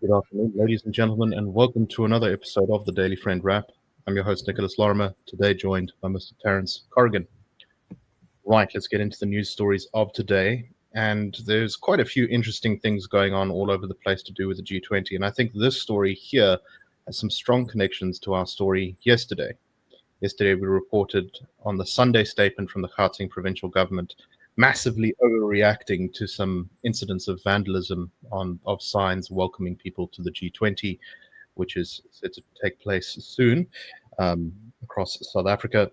Good afternoon, ladies and gentlemen, and welcome to another episode of the Daily Friend Wrap. I'm your host, Nicholas Lorimer, today joined by Mr. Terence Corrigan. Right, let's get into the news stories of today. And there's quite a few interesting things going on all over the place to do with the G20. And I think this story here has some strong connections to our story yesterday. Yesterday, we reported on the Sunday statement from the Gauteng provincial government massively overreacting to some incidents of vandalism of signs welcoming people to the G20, which is set to take place soon across South Africa.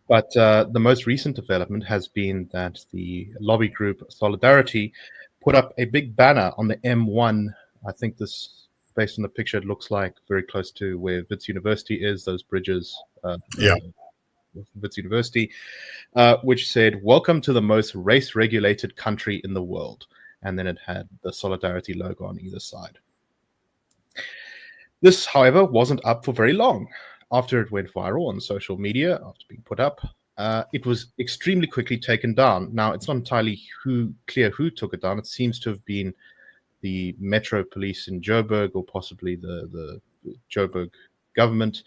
But the most recent development has been that the lobby group Solidarity put up a big banner on the M1. I think this, based on the picture, it looks like very close to where Wits University is, those bridges. Wits University, which said, "Welcome to the most race-regulated country in the world." And then it had the Solidarity logo on either side. This, however, wasn't up for very long. After it went viral on social media, after being put up, it was extremely quickly taken down. Now, it's not entirely clear who took it down. It seems to have been the Metro Police in Joburg, or possibly the Joburg government.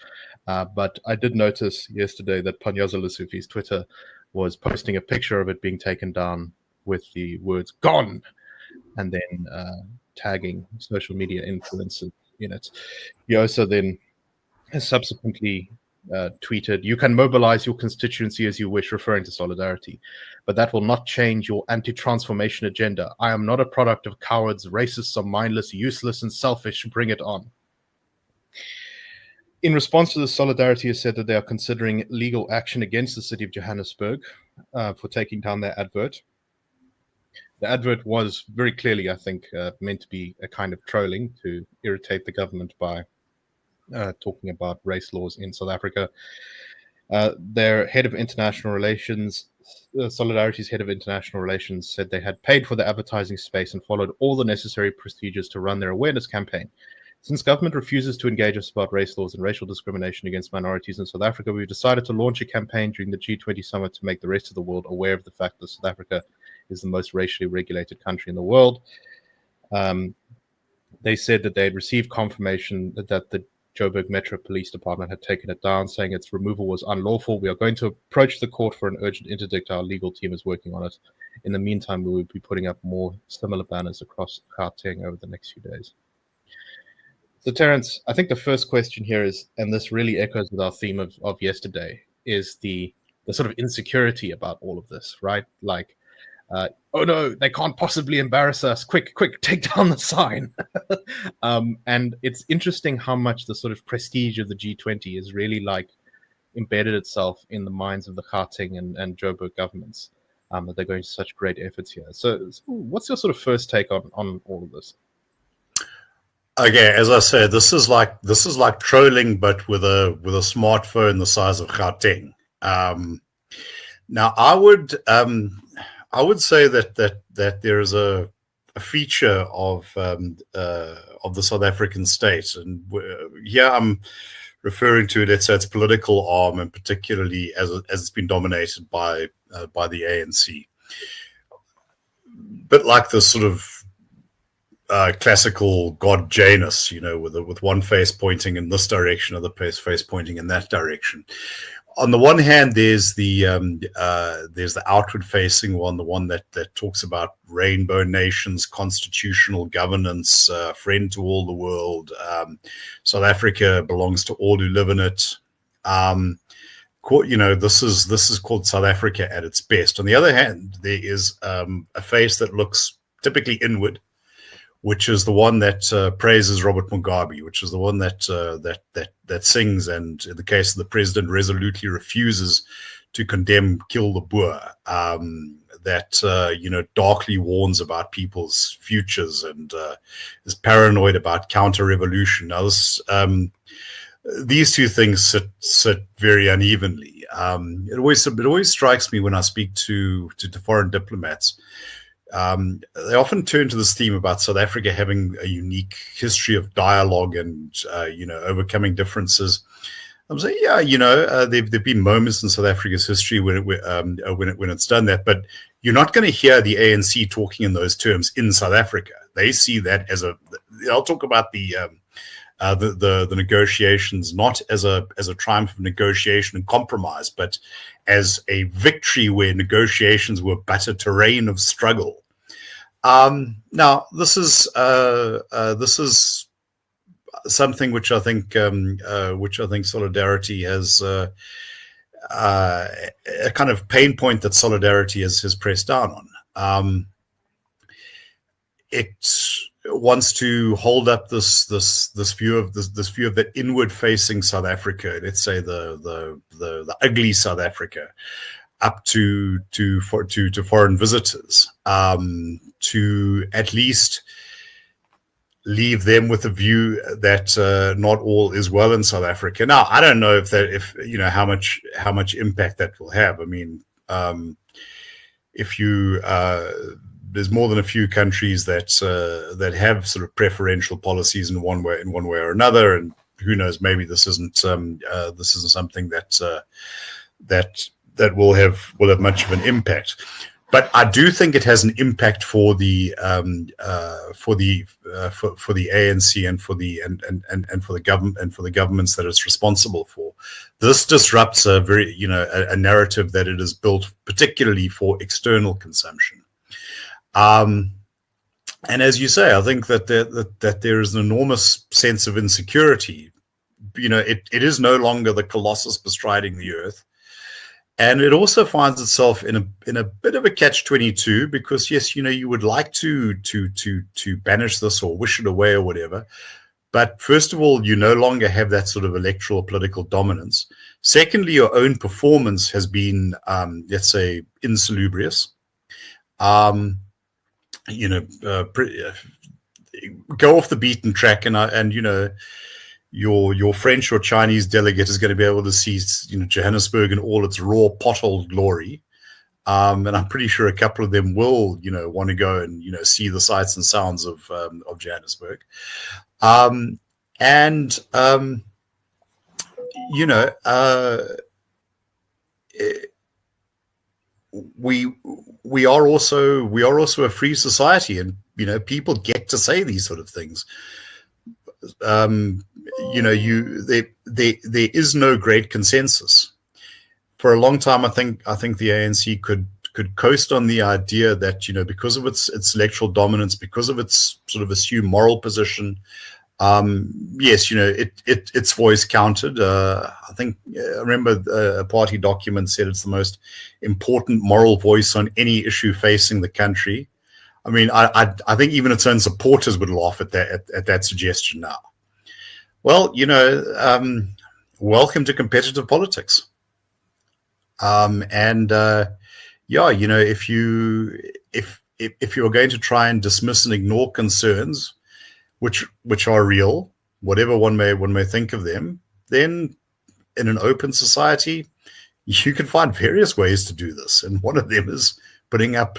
But I did notice yesterday that Panyaza Lesufi's Twitter was posting a picture of it being taken down with the words "gone" and then tagging social media influencers in it. He also then subsequently tweeted, "You can mobilize your constituency as you wish," referring to Solidarity, "but that will not change your anti-transformation agenda. I am not a product of cowards. Racists are mindless, useless, and selfish. Bring it on." In response to this, Solidarity has said that they are considering legal action against the city of Johannesburg for taking down their advert. The advert was very clearly, I think, meant to be a kind of trolling to irritate the government by talking about race laws in South Africa. Their head of international relations, Solidarity's head of international relations, said they had paid for the advertising space and followed all the necessary procedures to run their awareness campaign. "Since government refuses to engage us about race laws and racial discrimination against minorities in South Africa, we've decided to launch a campaign during the G20 summit to make the rest of the world aware of the fact that South Africa is the most racially regulated country in the world." They said that they had received confirmation that the Joburg Metro Police Department had taken it down, saying its removal was unlawful. "We are going to approach the court for an urgent interdict. Our legal team is working on it. In the meantime, we will be putting up more similar banners across Gauteng over the next few days." So, Terence, I think the first question here is, and this really echoes with our theme of yesterday, is the sort of insecurity about all of this, right? Like, oh no, they can't possibly embarrass us. Quick, take down the sign. And it's interesting how much the sort of prestige of the G20 is really like embedded itself in the minds of the Gauteng and Joburg governments, that they're going to such great efforts here. So what's your sort of first take on all of this? Okay, as I said, this is like trolling, but with a smartphone the size of Gauteng. Now, I would say that there is a feature of the South African state, and here I'm referring to, let's say, its political arm, and particularly as it's been dominated by the ANC. But like the sort of classical God Janus, with one face pointing in this direction, other face pointing in that direction. On the one hand, there's the outward-facing one, the one that talks about rainbow nations, constitutional governance, friend to all the world. South Africa belongs to all who live in it. This is called South Africa at its best. On the other hand, there is a face that looks typically inward, which is the one that praises Robert Mugabe, which is the one that sings, and in the case of the president, resolutely refuses to condemn Kill the Boer, that darkly warns about people's futures and is paranoid about counter-revolution. Now, these two things sit very unevenly. It always strikes me when I speak to foreign diplomats. They often turn to this theme about South Africa having a unique history of dialogue and overcoming differences. I'm saying, there've been moments in South Africa's history when it's done that, but you're not going to hear the ANC talking in those terms in South Africa. They see that as I'll talk about the negotiations not as a triumph of negotiation and compromise, but as a victory where negotiations were but a terrain of struggle. Now, this is something which I think Solidarity has a kind of pain point that Solidarity has pressed down on. It wants to hold up this view of that inward-facing South Africa. Let's say the ugly South Africa, up to foreign visitors, to at least leave them with a view that not all is well in South Africa. Now, I don't know if how much impact that will have. I mean, if you there's more than a few countries that have sort of preferential policies in one way or another, and who knows, maybe this isn't something that will have much of an impact. But I do think it has an impact for the ANC and for the government and for the governments that it's responsible for. This disrupts a narrative that it is built particularly for external consumption. And as you say, I think that there is an enormous sense of insecurity. It is no longer the colossus bestriding the earth. And it also finds itself in a bit of a catch-22, because yes, you would like to banish this or wish it away or whatever, but first of all, you no longer have that sort of electoral political dominance. Secondly, your own performance has been, let's say, insalubrious. Go off the beaten track, and your French or Chinese delegate is going to be able to see, Johannesburg in all its raw pothole glory, and I'm pretty sure a couple of them will, want to go and see the sights and sounds of Johannesburg, we are also a free society, and people get to say these sort of things. There is no great consensus. For a long time, I think the ANC could coast on the idea that because of its electoral dominance, because of its sort of assumed moral position, yes, its voice counted. I remember a party document said it's the most important moral voice on any issue facing the country. I mean, I think even its own supporters would laugh at that suggestion now. Well, welcome to competitive politics. If you're going to try and dismiss and ignore concerns, which are real, whatever one may think of them, then in an open society, you can find various ways to do this, and one of them is putting up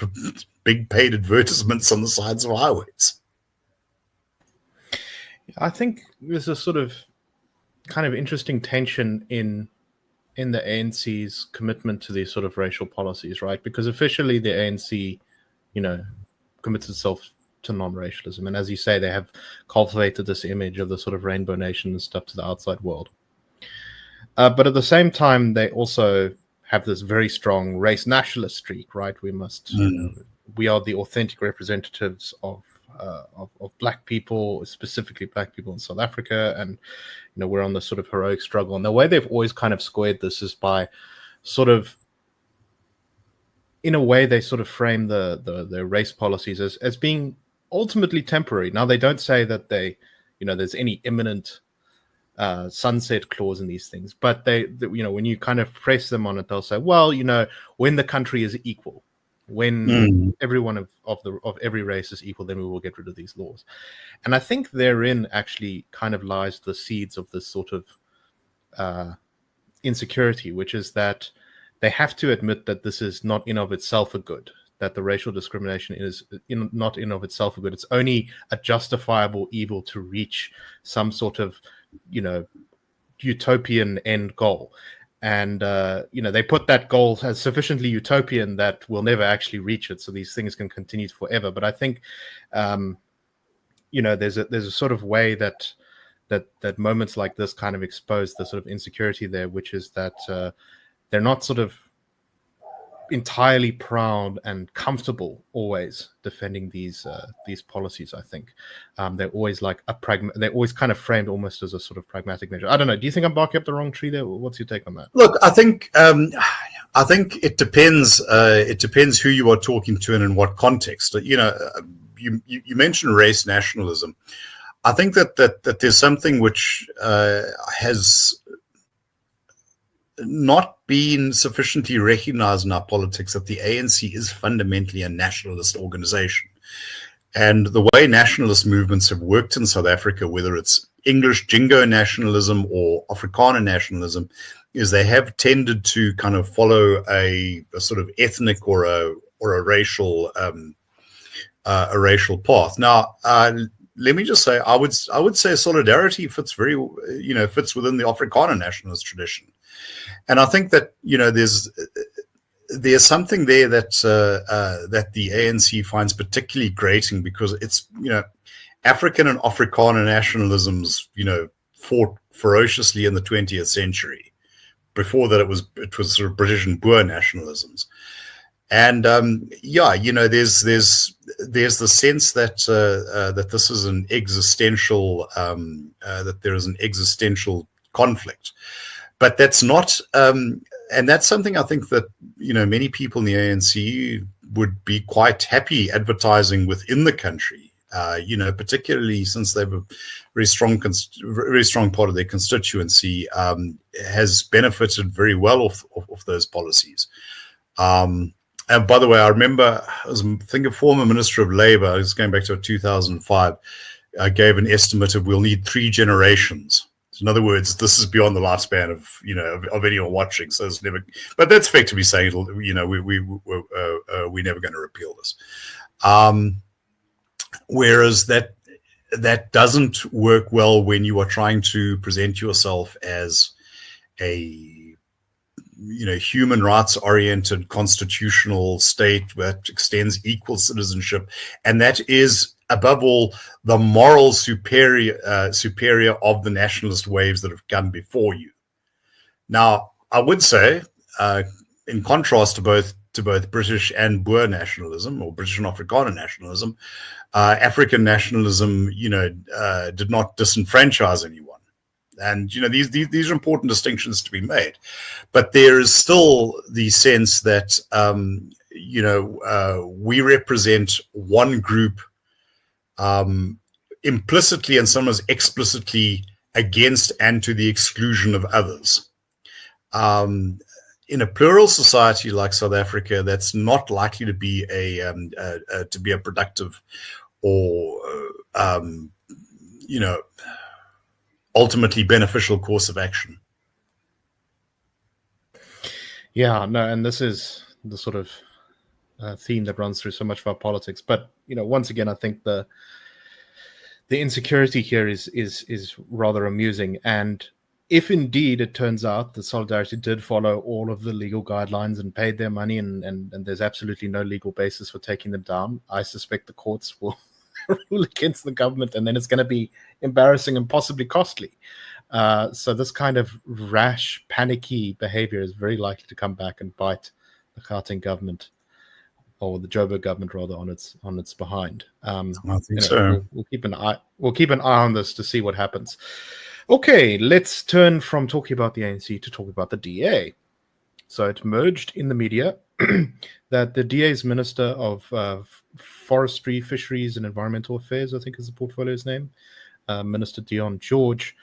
big paid advertisements on the sides of highways. I think there's a sort of kind of interesting tension in the ANC's commitment to these sort of racial policies, right? Because officially the ANC, commits itself to non-racialism, and as you say, they have cultivated this image of the sort of rainbow nation and stuff to the outside world. But at the same time, they also have this very strong race nationalist streak, right? We must, we are the authentic representatives of black people, specifically black people in South Africa, and we're on this sort of heroic struggle. And the way they've always kind of squared this is by sort of, in a way, they sort of frame the race policies as being ultimately temporary. Now, they don't say that there's any imminent sunset clause in these things, but they when you kind of press them on it, they'll say, well, when the country is equal, when everyone of every race is equal, then we will get rid of these laws. And I think therein actually kind of lies the seeds of this sort of insecurity, which is that they have to admit that this is not in of itself a good, that the racial discrimination is not in of itself a good. It's only a justifiable evil to reach some sort of, utopian end goal. And, they put that goal as sufficiently utopian that we'll never actually reach it. So these things can continue forever. But I think there's a sort of way that moments like this kind of expose the sort of insecurity there, which is that they're not sort of entirely proud and comfortable always defending these policies. I think they're always like they're always kind of framed almost as a sort of pragmatic measure. I don't know. Do you think I'm barking up the wrong tree there? What's your take on that? Look, I think it depends. It depends who you are talking to and in what context. You mentioned race nationalism. I think that there's something which has not been sufficiently recognized in our politics, that the ANC is fundamentally a nationalist organization. And the way nationalist movements have worked in South Africa, whether it's English jingo nationalism or Afrikaner nationalism, is they have tended to kind of follow a sort of ethnic or a racial path. Now, let me just say, I would say solidarity fits fits within the Afrikaner nationalist tradition. And I think that there's something there that the ANC finds particularly grating, because it's African and Afrikaner nationalisms fought ferociously in the 20th century. Before that, it was sort of British and Boer nationalisms, and there's the sense that this is an existential that there is an existential conflict. But that's not, and that's something I think that many people in the ANC would be quite happy advertising within the country. Particularly since they have a very strong part of their constituency has benefited very well off those policies. And by the way, I remember, I think a former Minister of Labour, I was going back to 2005, gave an estimate of we'll need 3 generations. In other words, this is beyond the lifespan of anyone watching. So it's never. But that's effectively saying, we're never going to repeal this. Whereas that doesn't work well when you are trying to present yourself as a human rights oriented constitutional state that extends equal citizenship, and that is above all the moral superior of the nationalist waves that have come before you. Now, I would say, in contrast to both British and Boer nationalism, or British and Afrikaner nationalism, African nationalism, did not disenfranchise anyone. And these are important distinctions to be made, but there is still the sense that we represent one group implicitly and sometimes explicitly against and to the exclusion of others. In a plural society like South Africa, that's not likely to be a productive or ultimately beneficial course of action. Yeah, no, and this is the sort of theme that runs through so much of our politics. But once again, I think the insecurity here is rather amusing. And if indeed it turns out that Solidarity did follow all of the legal guidelines and paid their money, and there's absolutely no legal basis for taking them down, I suspect the courts will rule against the government, and then it's going to be embarrassing and possibly costly. So this kind of rash, panicky behavior is very likely to come back and bite the Gauteng government, or the Joburg government rather, on its behind. I think so. We'll keep an eye on this to see what happens. Okay, let's turn from talking about the ANC to talk about the DA. So it emerged in the media that the DA's Minister of Forestry, Fisheries and Environmental Affairs, I think is the portfolio's name, Minister Dion George,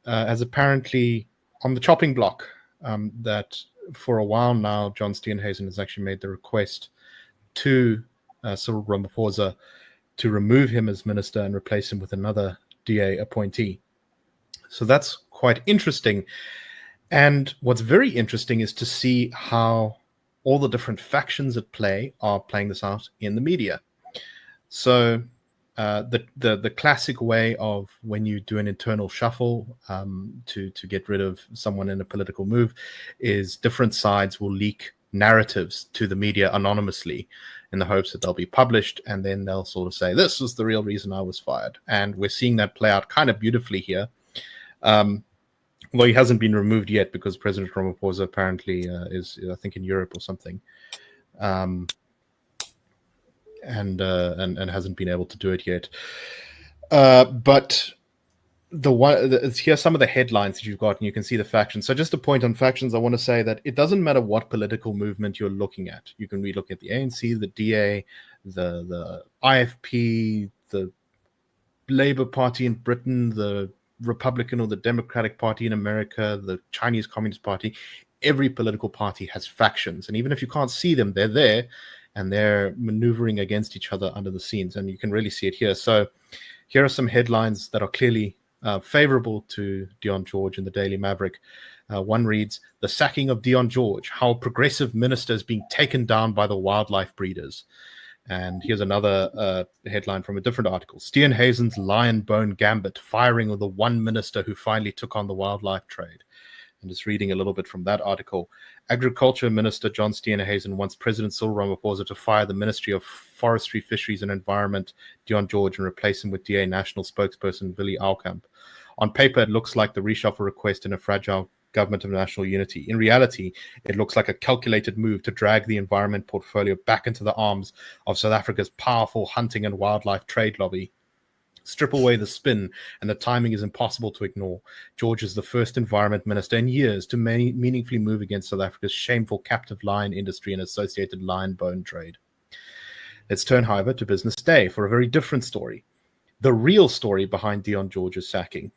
has apparently on the chopping block, that for a while now, John Steenhuisen has actually made the request to Cyril Ramaphosa to remove him as minister and replace him with another DA appointee. So that's quite interesting. And what's very interesting is to see how all the different factions at play are playing this out in the media. So the classic way of when you do an internal shuffle to get rid of someone in a political move is different sides will leak narratives to the media anonymously in the hopes that they'll be published, and then they'll sort of say, this was the real reason I was fired. And we're seeing that play out kind of beautifully here. Well, he hasn't been removed yet because President Ramaphosa apparently is, I think, in Europe or something, and hasn't been able to do it yet. But here's some of the headlines that you've got, and you can see the factions. So just a point on factions, I want to say that it doesn't matter what political movement you're looking at. You can be looking at the ANC, the DA, the IFP, the Labour Party in Britain, the Republican or the Democratic Party in America, the Chinese Communist Party. Every political party has factions, and even if you can't see them, they're there, and they're maneuvering against each other under the scenes, and you can really see it here. So here are some headlines that are clearly favorable to Dion George in the Daily Maverick. One reads, "The sacking of Dion George, how progressive ministers being taken down by the wildlife breeders." And here's another headline from a different article. "Steenhuisen's lion bone gambit, firing of the one minister who finally took on the wildlife trade." And just reading a little bit from that article. "Agriculture Minister John Steenhuisen wants President Cyril Ramaphosa to fire the Ministry of Forestry, Fisheries and Environment, Dion George, and replace him with DA National Spokesperson Willie Aukamp. On paper, it looks like the reshuffle request in a fragile government of national unity. In reality, it looks like a calculated move to drag the environment portfolio back into the arms of South Africa's powerful hunting and wildlife trade lobby. Strip away the spin, and the timing is impossible to ignore. George is the first environment minister in years to meaningfully move against South Africa's shameful captive lion industry and associated lion bone trade." Let's turn, however, to Business Day for a very different story. The real story behind Dion George's sacking.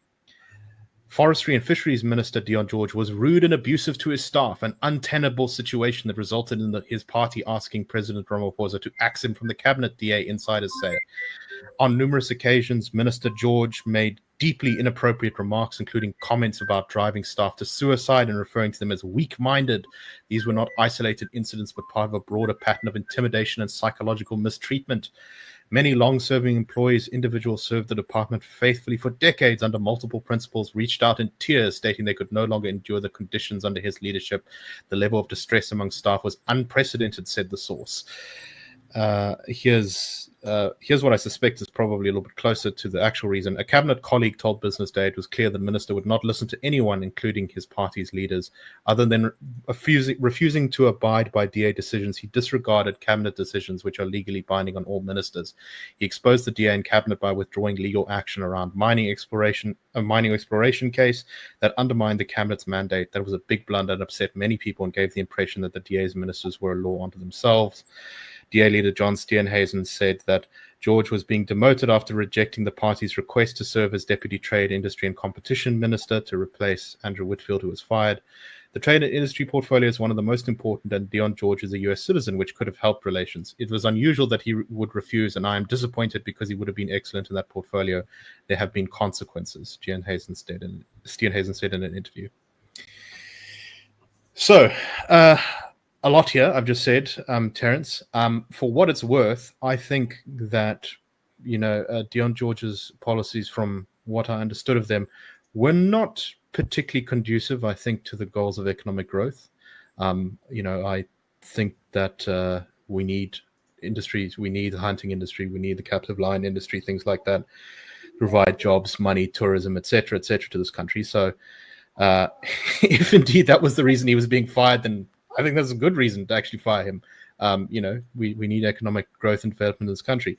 Forestry and Fisheries Minister Dion George was rude and abusive to his staff, an untenable situation that resulted in his party asking President Ramaphosa to axe him from the cabinet, DA insiders say. On numerous occasions, Minister George made deeply inappropriate remarks, including comments about driving staff to suicide and referring to them as weak-minded. These were not isolated incidents, but part of a broader pattern of intimidation and psychological mistreatment. Many long-serving employees, individuals served the department faithfully for decades under multiple principles, reached out in tears, stating they could no longer endure the conditions under his leadership. The level of distress among staff was unprecedented, said the source. Here's what I suspect is probably a little bit closer to the actual reason. A cabinet colleague told Business Day it was clear the minister would not listen to anyone, including his party's leaders. Other than refusing to abide by DA decisions, he disregarded cabinet decisions which are legally binding on all ministers. He exposed the DA and cabinet by withdrawing legal action around a mining exploration case that undermined the cabinet's mandate. That was a big blunder and upset many people and gave the impression that the DA's ministers were a law unto themselves. DA leader John Steenhuisen said that George was being demoted after rejecting the party's request to serve as Deputy Trade, Industry and Competition Minister to replace Andrew Whitfield, who was fired. The trade and industry portfolio is one of the most important, and Dion George is a US citizen, which could have helped relations. It was unusual that he would refuse, and I am disappointed because he would have been excellent in that portfolio. There have been consequences, Steenhuisen said in an interview. So, a lot here, I've just said, Terence. For what it's worth, I think that, Dion George's policies, from what I understood of them, were not particularly conducive, I think, to the goals of economic growth. I think that we need industries, we need the hunting industry, we need the captive lion industry, things like that, provide jobs, money, tourism, etc., to this country. So if indeed that was the reason he was being fired, then I think that's a good reason to actually fire him. We need economic growth and development in this country.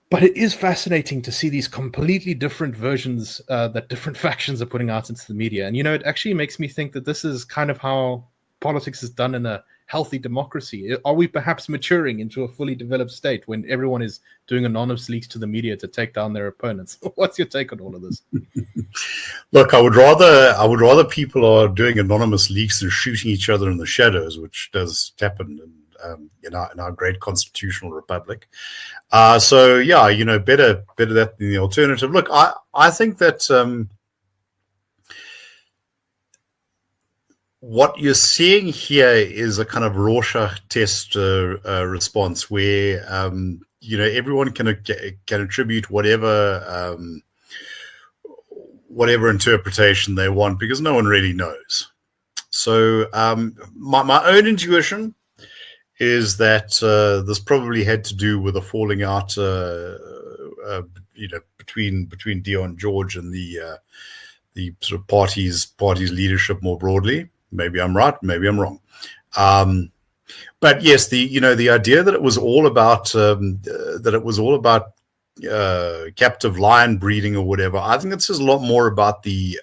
But it is fascinating to see these completely different versions that different factions are putting out into the media. And, it actually makes me think that this is kind of how politics is done in a healthy democracy. Are we perhaps maturing into a fully developed state when everyone is doing anonymous leaks to the media to take down their opponents? What's your take on all of this? Look, I would rather people are doing anonymous leaks than shooting each other in the shadows, which does happen in our great constitutional republic. Better that than the alternative. Look, I think that what you're seeing here is a kind of Rorschach test response where everyone can attribute whatever interpretation they want because no one really knows. So my own intuition is that this probably had to do with a falling out, between Dion George and the sort of party's leadership more broadly. Maybe I'm right, maybe I'm wrong. But yes, the idea that it was all about captive lion breeding or whatever. I think it says a lot more about this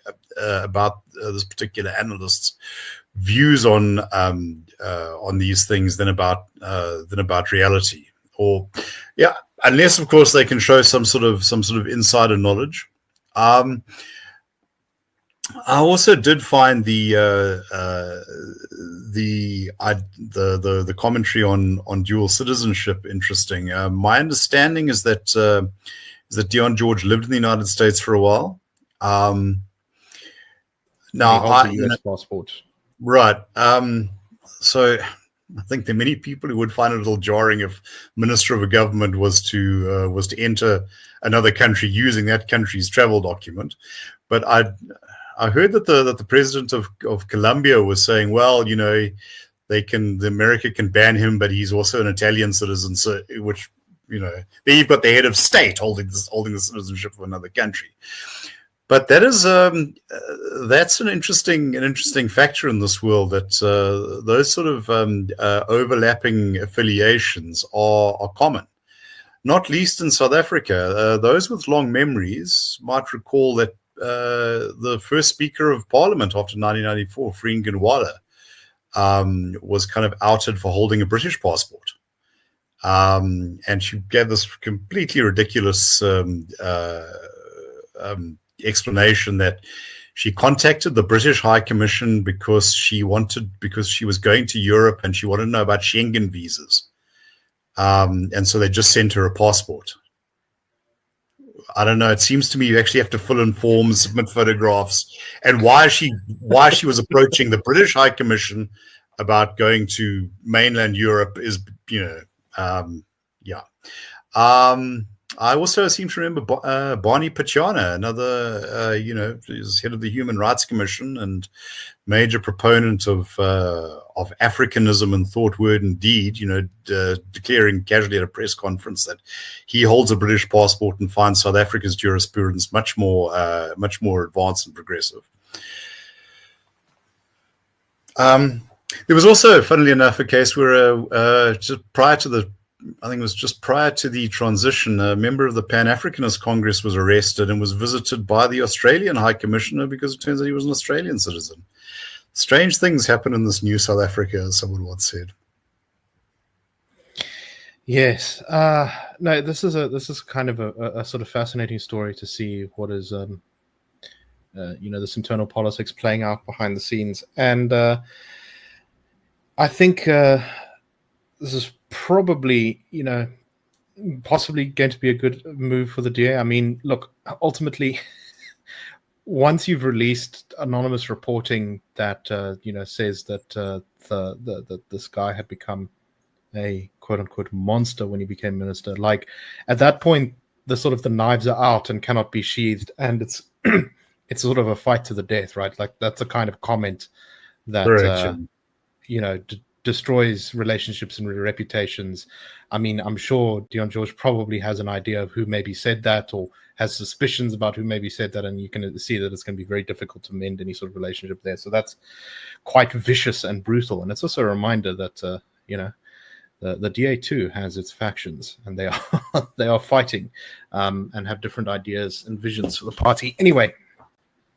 particular analyst's views on these things than about reality. Or unless of course they can show some sort of insider knowledge. I also did find the commentary on dual citizenship interesting. My understanding is that Dion George lived in the United States for a while. Now, he holds a U.S. passport, right? So I think there are many people who would find it a little jarring if minister of a government was to enter another country using that country's travel document. But I heard that the president of Colombia was saying, well, America can ban him, but he's also an Italian citizen, so which there you've got the head of state holding the citizenship of another country. But that's an interesting factor in this world, that those sort of overlapping affiliations are common, not least in South Africa. Those with long memories might recall that the first Speaker of Parliament after 1994, Freen Ginwala, was kind of outed for holding a British passport. And she gave this completely ridiculous explanation that she contacted the British High Commission because she was going to Europe and she wanted to know about Schengen visas. And so they just sent her a passport. I don't know. It seems to me you actually have to fill in forms, submit photographs, and why she was approaching the British High Commission about going to mainland Europe is, I also seem to remember Barney Pachana, another, is head of the Human Rights Commission and major proponent of Africanism in thought, word, and deed. Declaring casually at a press conference that he holds a British passport and finds South Africa's jurisprudence much more advanced and progressive. There was also, funnily enough, a case where just prior to the transition, a member of the Pan-Africanist Congress was arrested and was visited by the Australian High Commissioner because it turns out he was an Australian citizen. Strange things happen in this new South Africa, as someone once said. Yes. No, this is kind of a sort of fascinating story to see what is, this internal politics playing out behind the scenes. And I think this is probably, possibly going to be a good move for the DA. I mean, look, ultimately, once you've released anonymous reporting that says that this guy had become a quote unquote monster when he became minister, like at that point, the knives are out and cannot be sheathed, and it's it's sort of a fight to the death, right? Like that's a kind of comment that destroys relationships and reputations. I mean, I'm sure Dion George probably has an idea of who maybe said that, or has suspicions about who maybe said that, and you can see that it's going to be very difficult to mend any sort of relationship there. So that's quite vicious and brutal. And it's also a reminder that the DA too has its factions, and they are fighting and have different ideas and visions for the party. Anyway,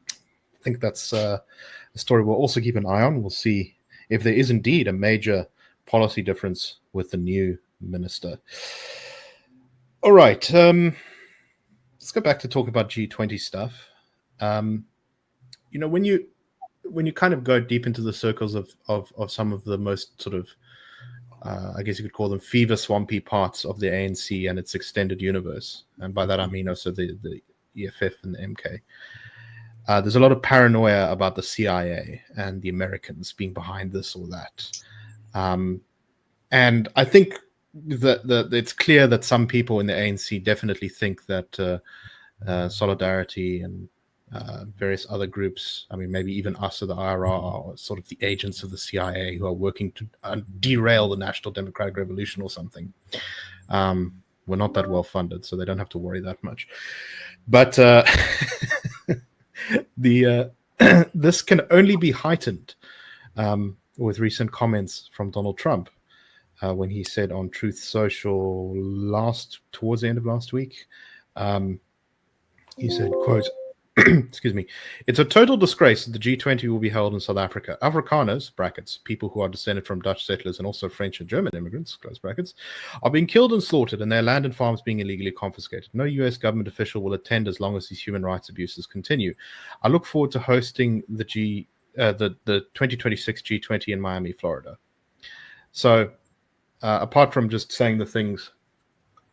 I think that's a story we'll also keep an eye on. We'll see if there is indeed a major policy difference with the new minister. All right, let's go back to talk about G20 stuff. When you kind of go deep into the circles of some of the most sort of, I guess you could call them fever swampy parts of the ANC and its extended universe, and by that I mean also the EFF and the MK. There's a lot of paranoia about the CIA and the Americans being behind this or that. And I think that it's clear that some people in the ANC definitely think that Solidarity and various other groups. I mean, maybe even us at the IRR are sort of the agents of the CIA who are working to derail the National Democratic Revolution or something. We're not that well funded, so they don't have to worry that much. But this can only be heightened with recent comments from Donald Trump when he said on Truth Social towards the end of last week, he said, quote, excuse me, "It's a total disgrace that the G20 will be held in South Africa. Afrikaners, brackets, people who are descended from Dutch settlers and also French and German immigrants, close brackets, are being killed and slaughtered and their land and farms being illegally confiscated. No US government official will attend as long as these human rights abuses continue. I look forward to hosting the 2026 G20 in Miami, Florida." So apart from just saying the things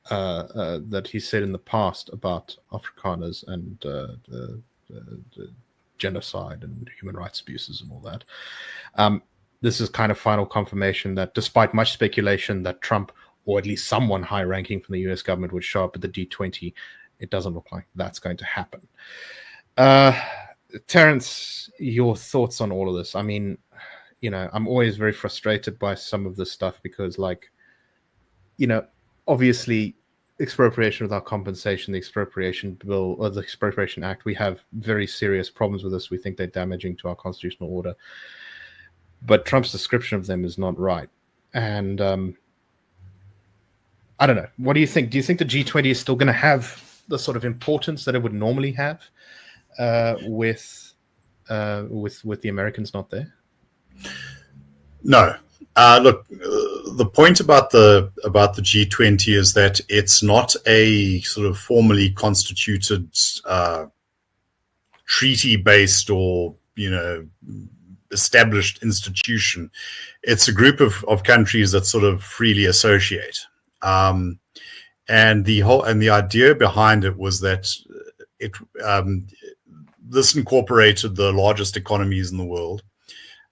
that he said in the past about Afrikaners and the genocide and human rights abuses and all that, this is kind of final confirmation that despite much speculation that Trump, or at least someone high-ranking from the US government, would show up at the G20, it doesn't look like that's going to happen. Terence, your thoughts on all of this? I mean, I'm always very frustrated by some of this stuff because, obviously, expropriation without compensation, the expropriation bill or the expropriation act, we have very serious problems with this. We think they're damaging to our constitutional order. But Trump's description of them is not right. And I don't know. What do you think? Do you think the G20 is still going to have the sort of importance that it would normally have with the Americans not there? No. Look, the point about the G20 is that it's not a sort of formally constituted treaty-based or established institution. It's a group of countries that sort of freely associate, and the idea behind it was that this incorporated the largest economies in the world.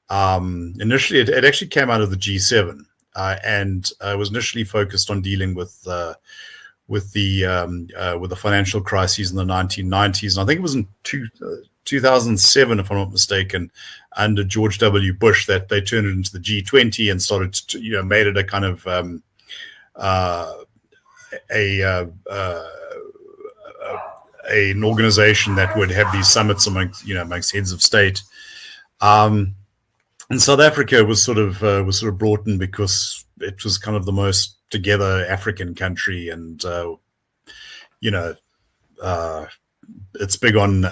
Initially, it actually came out of the G7, and was initially focused on dealing with the financial crises in the 1990s. And I think it was in 2007, if I'm not mistaken, under George W. Bush, that they turned it into the G20 and started to, made it a kind of an organization that would have these summits amongst heads of state. And South Africa was sort of brought in because it was kind of the most together African country, and it's big on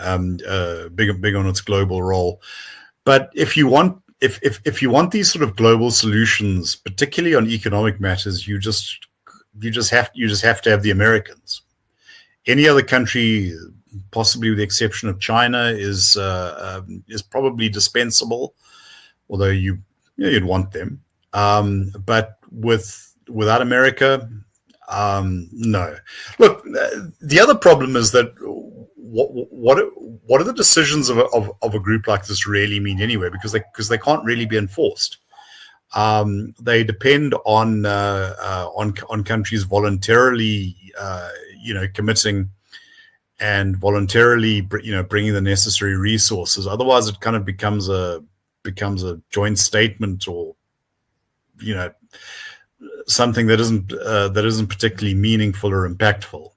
its global role. But if you want these sort of global solutions, particularly on economic matters, you just have to have the Americans. Any other country, possibly with the exception of China, is probably dispensable. Although you'd want them, but without America, no. Look, the other problem is that what do the decisions of a group like this really mean anyway? Because they can't really be enforced. They depend on countries voluntarily, committing and voluntarily, bringing the necessary resources. Otherwise, it kind of becomes a joint statement, or something that isn't particularly meaningful or impactful.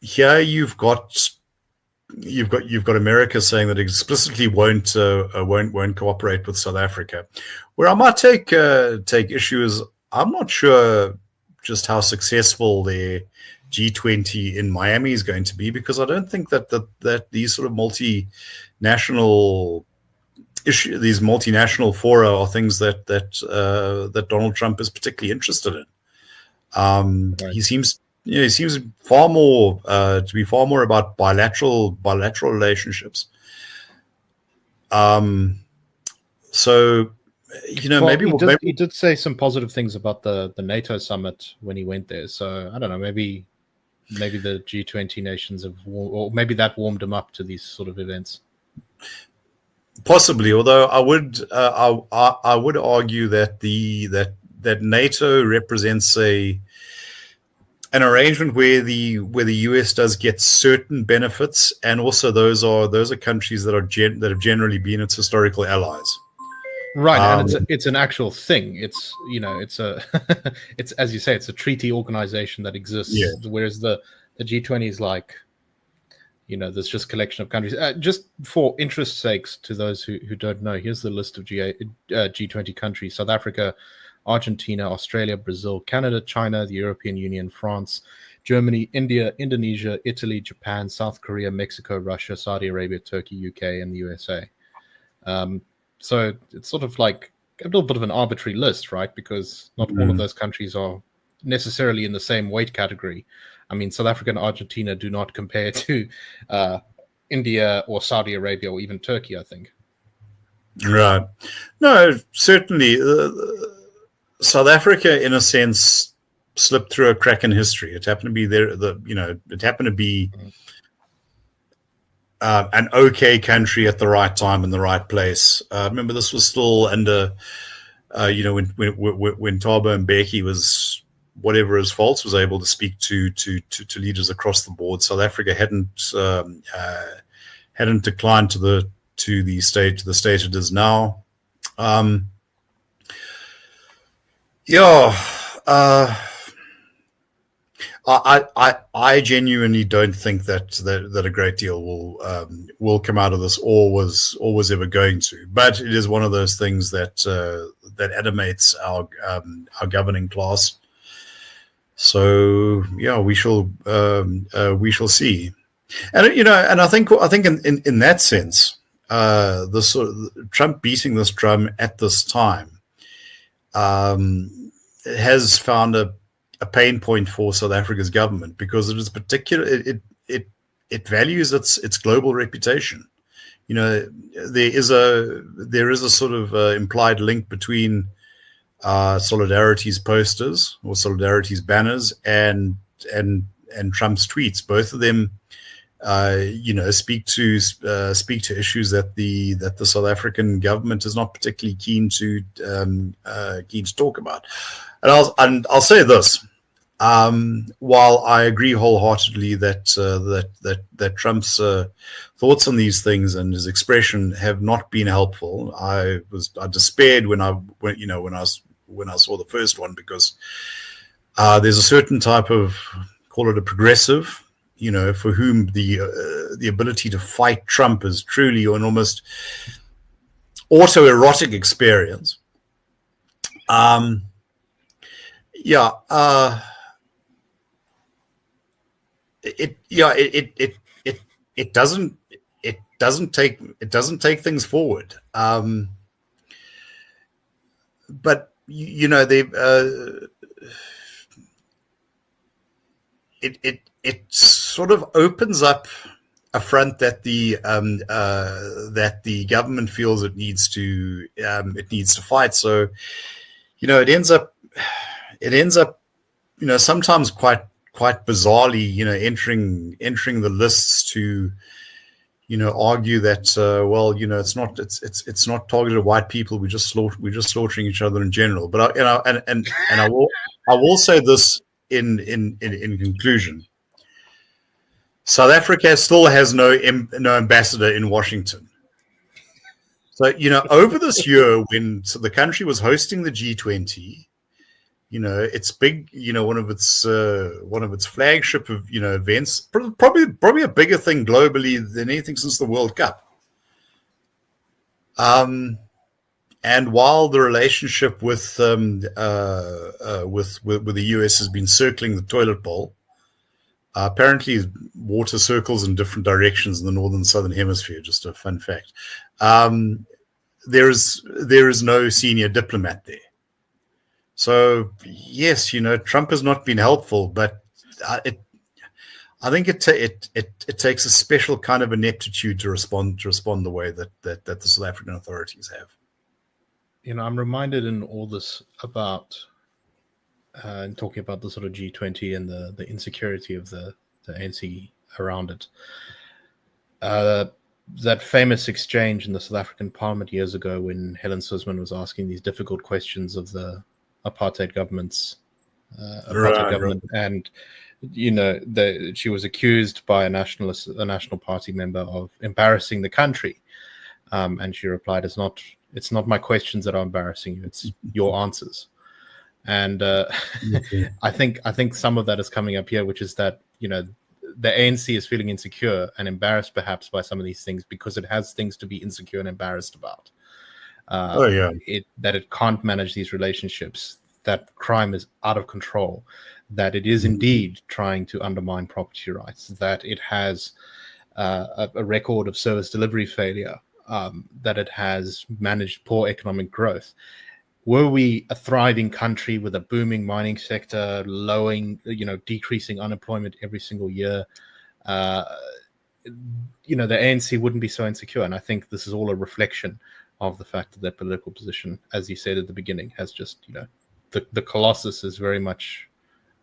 Here you've got America saying that it explicitly won't cooperate with South Africa. Where I might take issue is I'm not sure just how successful their G20 in Miami is going to be, because I don't think that these sort of multinational fora are things that Donald Trump is particularly interested in. Right. He seems far more to be far more about bilateral relationships. So maybe he did say some positive things about the NATO summit when he went there. So I don't know, maybe the G20 nations or maybe that warmed him up to these sort of events. Possibly, although I would argue that that NATO represents a an arrangement where the US does get certain benefits, and also those are countries that that have generally been its historical allies. Right, and it's an actual thing. It's it's a it's, as you say, it's a treaty organization that exists. Yeah. Whereas the G20 is like, there's just a collection of countries. Just for interest's sakes, to those who don't know, here's the list of G20 countries: South Africa, Argentina, Australia, Brazil, Canada, China, the European Union, France, Germany, India, Indonesia, Italy, Japan, South Korea, Mexico, Russia, Saudi Arabia, Turkey, UK, and the USA. So it's sort of like a little bit of an arbitrary list, right? Because not all of those countries are necessarily in the same weight category. I mean, South Africa and Argentina do not compare to India or Saudi Arabia or even Turkey, I think. Right. No, certainly. South Africa, in a sense, slipped through a crack in history. It happened to be there. It happened to be an okay country at the right time in the right place. Remember, this was still under, when Thabo Mbeki was, whatever his faults, was able to speak to leaders across the board. South Africa hadn't declined to the state it is now. I genuinely don't think that a great deal will come out of this, or was ever going to. But it is one of those things that animates our governing class. So we shall see. And I think in that sense, the sort of Trump beating this drum at this time has found a pain point for South Africa's government, because it is it values its global reputation. There is a sort of implied link between Solidarity's posters or Solidarity's banners and Trump's tweets. Both of them speak to issues that the South African government is not particularly keen to talk about. And I'll say this: while I agree wholeheartedly that Trump's thoughts on these things and his expression have not been helpful, I despaired when I saw the first one, because there's a certain type of, call it a progressive, for whom the ability to fight Trump is truly an almost autoerotic experience. It doesn't take things forward. But it sort of opens up a front that the government feels it needs to fight. So it ends up sometimes quite bizarrely entering the lists to argue that it's not targeted at white people, we're just slaughtering each other in general. But I will say this in conclusion: South Africa still has no ambassador in Washington. So over this year, when the country was hosting the G20, it's big, one of its flagship events, probably a bigger thing globally than anything since the World Cup. And while the relationship with the US has been circling the toilet bowl, apparently water circles in different directions in the northern and southern hemisphere. Just a fun fact. There is no senior diplomat there. So yes, Trump has not been helpful, but I think it takes a special kind of ineptitude to respond the way that the South African authorities have. I'm reminded in all this about talking about the sort of G20 and the insecurity of the ANC around it. That famous exchange in the South African Parliament years ago, when Helen Suzman was asking these difficult questions of the apartheid government's apartheid government, and she was accused by a National Party member of embarrassing the country, and she replied, "It's not my questions that are embarrassing you; it's your answers." And I think some of that is coming up here, which is that the ANC is feeling insecure and embarrassed perhaps by some of these things because it has things to be insecure and embarrassed about. That it can't manage these relationships, that crime is out of control, that it is indeed trying to undermine property rights, that it has a record of service delivery failure, that it has managed poor economic growth. Were we a thriving country with a booming mining sector, decreasing unemployment every single year, the ANC wouldn't be so insecure. And I think this is all a reflection of the fact that their political position, as you said at the beginning, has just, the colossus is very much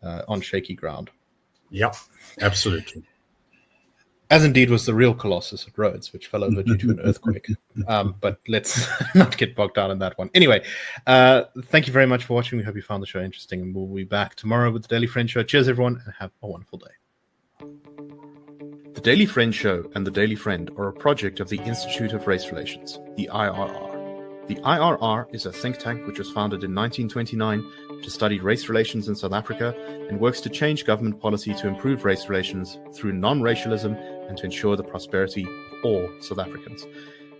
on shaky ground. Yeah, absolutely. As indeed was the real Colossus at Rhodes, which fell over due to an earthquake. But let's not get bogged down in that one. Anyway, thank you very much for watching. We hope you found the show interesting, and we'll be back tomorrow with the Daily Friend Show. Cheers, everyone, and have a wonderful day. The Daily Friend Show and the Daily Friend are a project of the Institute of Race Relations, the IRR. The IRR is a think tank which was founded in 1929 to study race relations in South Africa and works to change government policy to improve race relations through non-racialism and to ensure the prosperity of all South Africans.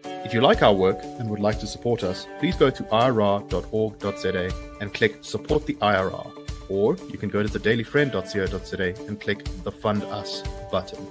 If you like our work and would like to support us, please go to irr.org.za and click Support the IRR. Or you can go to thedailyfriend.co.za and click the Fund Us button.